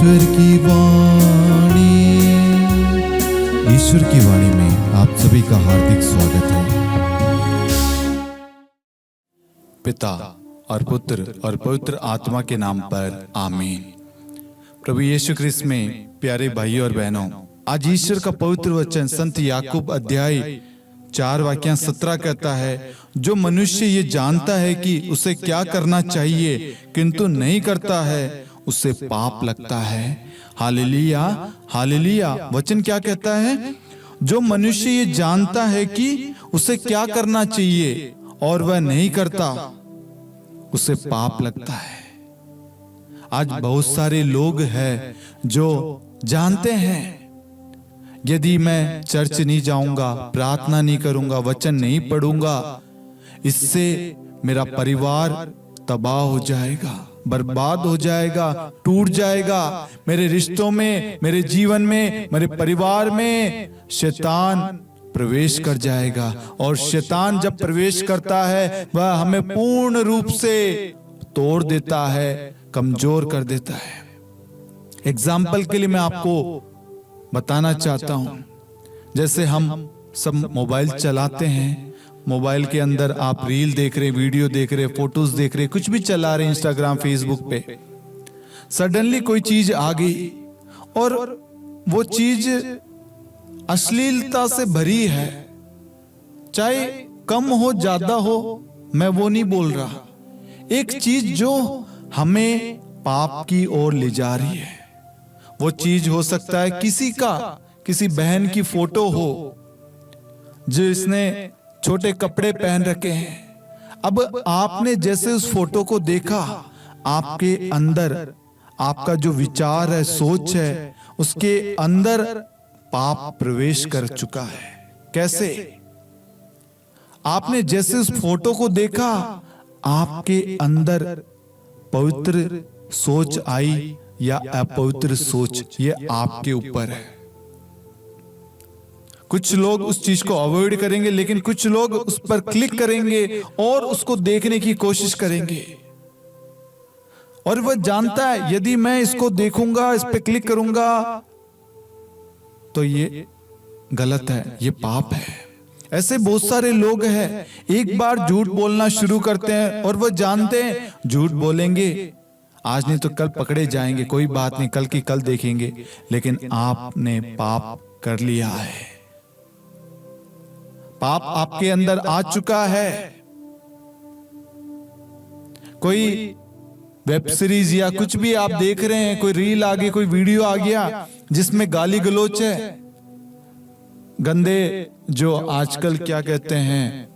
ईश्वर की वाणी में आप सभी का हार्दिक स्वागत है। पिता और पुत्र और पवित्र आत्मा के नाम पर आमीन। प्रभु यीशु ख्रिस्त में प्यारे भाइयों और बहनों, आज ईश्वर का पवित्र वचन संत याकूब अध्याय 4 वाक्य 17 कहता है, जो मनुष्य ये जानता है कि उसे क्या करना चाहिए किंतु नहीं करता है, उसे पाप लगता है। Hallelujah, hallelujah. वचन क्या कहता है? जो मनुष्य ये जानता है कि उसे क्या करना चाहिए और वह नहीं करता, उसे पाप लगता है। आज बहुत सारे लोग हैं जो जानते हैं, यदि मैं चर्च नहीं जाऊंगा, प्रार्थना नहीं करूंगा, वचन नहीं पढ़ूंगा, इससे मेरा परिवार तबाह हो जाएगा, बर्बाद हो जाएगा, टूट जाएगा। मेरे रिश्तों में, मेरे जीवन में, मेरे परिवार में शैतान प्रवेश कर जाएगा। और शैतान जब प्रवेश करता है, वह हमें पूर्ण रूप से तोड़ देता है, कमजोर कर देता है। एग्जाम्पल के लिए मैं आपको बताना चाहता हूं, जैसे हम सब मोबाइल चलाते हैं, मोबाइल के अंदर आप रील देख रहे, वीडियो देख रहे, फोटोज देख रहे, कुछ भी चला रहे, इंस्टाग्राम, फेसबुक पे, सडनली कोई चीज आ गई और वो चीज अश्लीलता से भरी है, चाहे कम हो ज्यादा हो, मैं वो नहीं बोल रहा। एक चीज जो हमें पाप की ओर ले जा रही है, वो चीज हो सकता है किसी बहन की फोटो हो जो इसने छोटे कपड़े पहन रखे हैं। अब आपने जैसे उस फोटो को देखा, आपके अंदर आपका जो विचार है, सोच है, उसके अंदर पाप प्रवेश कर चुका है। कैसे? आपने जैसे उस फोटो को देखा, आपके अंदर पवित्र सोच आई या अपवित्र सोच, ये आपके ऊपर है। कुछ लोग उस चीज को अवॉइड करेंगे, लेकिन कुछ लोग उस पर क्लिक करेंगे और उसको देखने की कोशिश करेंगे। और वह जानता है, यदि मैं इसको देखूंगा, इस पे क्लिक करूंगा, तो ये गलत है, ये पाप है। ऐसे बहुत सारे लोग हैं, एक बार झूठ बोलना शुरू करते हैं और वह जानते हैं झूठ बोलेंगे, आज नहीं तो कल पकड़े जाएंगे, कोई बात नहीं, कल की कल देखेंगे, लेकिन आपने पाप कर लिया है। पाप आपके अंदर आ चुका है। कोई वेब सीरीज या कुछ भी आप देख रहे हैं, कोई रील आ गई, कोई वीडियो आ गया जिसमें गाली गलौच है, गंदे जो आजकल क्या कहते हैं,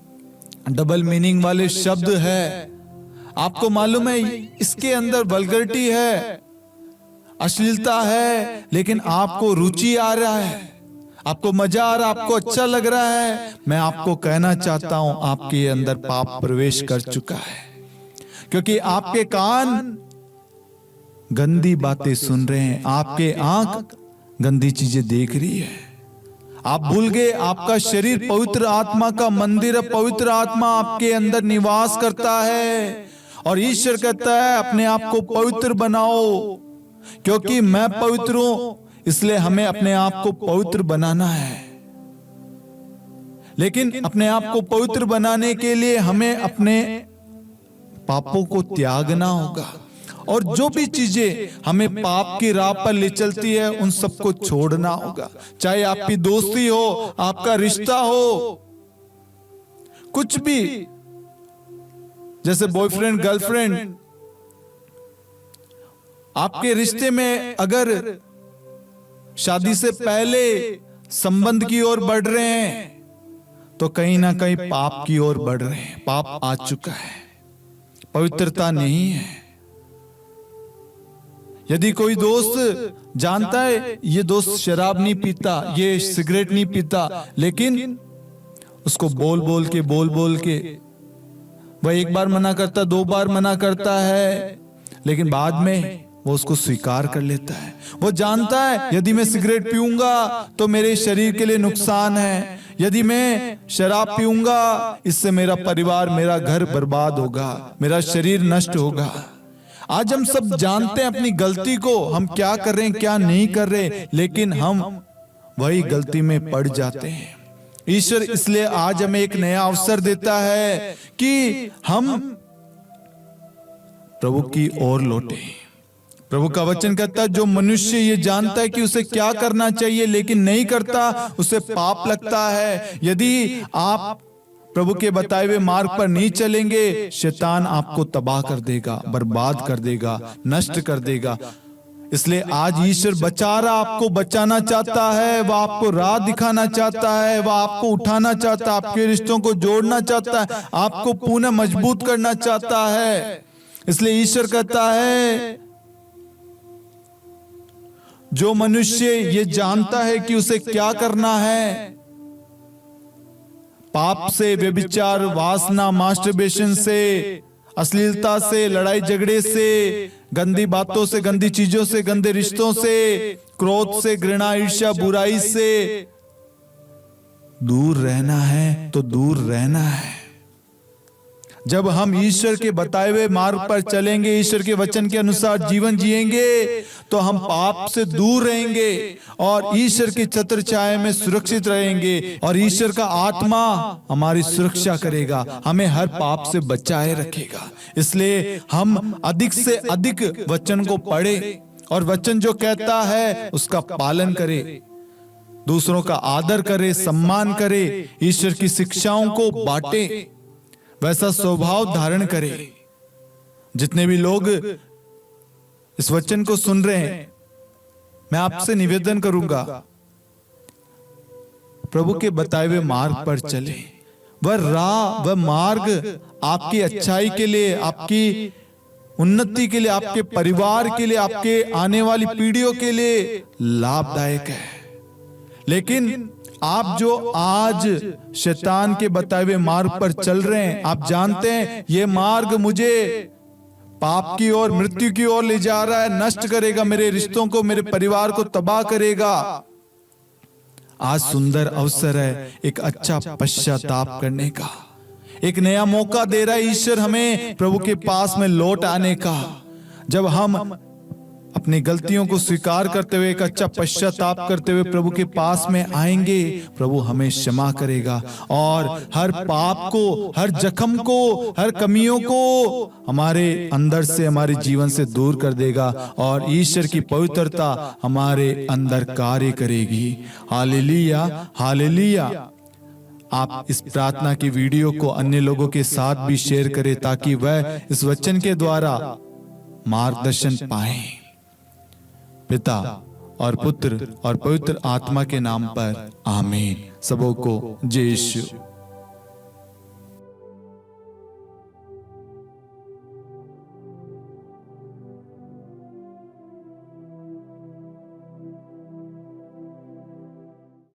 डबल मीनिंग वाले शब्द है, आपको मालूम है इसके अंदर वल्गरिटी है, अश्लीलता है, लेकिन आपको रुचि आ रहा है, आपको मजा आ रहा है, आपको अच्छा लग रहा है। मैं आपको कहना चाहता हूं, आपके अंदर पाप प्रवेश कर चुका है, क्योंकि आपके कान गंदी बातें सुन रहे हैं, आपके आंख गंदी चीजें देख रही है। आप भूल गए, आपका शरीर पवित्र आत्मा का मंदिर है, पवित्र आत्मा आपके अंदर निवास करता है। और ईश्वर कहता है, अपने आप को पवित्र बनाओ, क्योंकि मैं पवित्र हूं, इसलिए हमें अपने आप को पवित्र बनाना है। लेकिन अपने आप को पवित्र बनाने के लिए हमें अपने पापों को त्यागना होगा, और जो भी चीजें हमें पाप की राह पर ले चलती है, उन सबको छोड़ना होगा। चाहे आपकी दोस्ती हो, आपका रिश्ता हो, कुछ भी, जैसे बॉयफ्रेंड गर्लफ्रेंड, आपके रिश्ते में अगर शादी से पहले संबंध की ओर बढ़ रहे हैं, तो कहीं ना कहीं पाप की ओर बढ़ रहे हैं। पाप आ चुका है, पवित्रता नहीं है। यदि कोई दोस्त जानता है ये दोस्त शराब नहीं पीता, ये सिगरेट नहीं पीता, लेकिन उसको बोल बोल के वह एक बार मना करता, 2 बार मना करता है, लेकिन बाद में वो उसको स्वीकार कर लेता है। वो जानता है, यदि मैं सिगरेट पीऊंगा तो मेरे शरीर के लिए नुकसान है, यदि मैं शराब पीऊंगा इससे मेरा परिवार, मेरा घर बर्बाद होगा, मेरा शरीर नष्ट होगा। आज हम सब जानते हैं अपनी गलती को, हम क्या कर रहे हैं क्या नहीं कर रहे, लेकिन हम वही गलती में पड़ जाते हैं। ईश्वर इसलिए आज हमें एक नया अवसर देता है कि हम प्रभु की ओर लौटे। प्रभु का वचन कहता है जो मनुष्य ये जानता है कि उसे क्या करना चाहिए लेकिन नहीं करता, उसे पाप लगता है। यदि आप प्रभु के बताए हुए मार्ग पर नहीं चलेंगे, शैतान आपको तबाह कर देगा, बर्बाद कर देगा, नष्ट कर देगा। इसलिए आज ईश्वर बचा रहा, आपको बचाना चाहता है, वह आपको राह दिखाना चाहता है, वह आपको उठाना चाहता है, आपके रिश्तों को जोड़ना चाहता है, आपको पुनः मजबूत करना चाहता है। इसलिए ईश्वर कहता है जो मनुष्य ये जानता है कि उसे क्या करना है, पाप से, व्यभिचार, वासना, मास्टरबेशन से, अश्लीलता से, लड़ाई झगड़े से, गंदी बातों से, गंदी चीजों से, गंदे रिश्तों से, क्रोध से, घृणा, ईर्ष्या, बुराई से दूर रहना है तो दूर रहना है। जब हम ईश्वर के बताए हुए मार्ग पर चलेंगे, ईश्वर के वचन के अनुसार जीवन जिएंगे, तो हम पाप से दूर रहेंगे और ईश्वर की छत्र छाया में सुरक्षित रहेंगे और ईश्वर का आत्मा हमारी सुरक्षा करेगा, हमें हर पाप से बचाए रखेगा। इसलिए हम अधिक से अधिक वचन को पढ़े और वचन जो कहता है उसका पालन करें, दूसरों का आदर करे, सम्मान करे, ईश्वर की शिक्षाओं को बांटे, वैसा स्वभाव धारण करे। जितने भी लोग इस वचन को सुन रहे हैं, मैं आपसे निवेदन करूंगा प्रभु के बताए हुए मार्ग पर चले। वह राह, वह मार्ग आपकी अच्छाई के लिए, आपकी उन्नति के लिए, आपके परिवार के लिए, आपके आने वाली पीढ़ियों के लिए लाभदायक है। लेकिन आप जो आज शैतान के बताए हुए मार्ग पर चल रहे हैं, आप जानते हैं ये मार्ग मुझे पाप की ओर, मृत्यु की ओर ले जा रहा है, नष्ट करेगा मेरे रिश्तों को, मेरे परिवार को तबाह करेगा। आज सुंदर अवसर है एक अच्छा पश्चाताप करने का, एक नया मौका दे रहा है ईश्वर हमें प्रभु के पास में लौट आने का। जब हम अपनी गलतियों को स्वीकार करते हुए, एक अच्छा पश्चाताप करते हुए प्रभु के पास में आएंगे, प्रभु हमें क्षमा करेगा और हर पाप को, हर जख्म को, हर कमियों को हमारे अंदर से, हमारे जीवन से दूर कर देगा और ईश्वर की पवित्रता हमारे अंदर कार्य करेगी। Hallelujah, hallelujah. आप इस प्रार्थना की वीडियो को अन्य लोगों के साथ भी शेयर करें ताकि वह इस वचन के द्वारा मार्गदर्शन पाएं। पिता और पुत्र और पवित्र आत्मा के नाम पर आमीन। सबों को जय यीशु।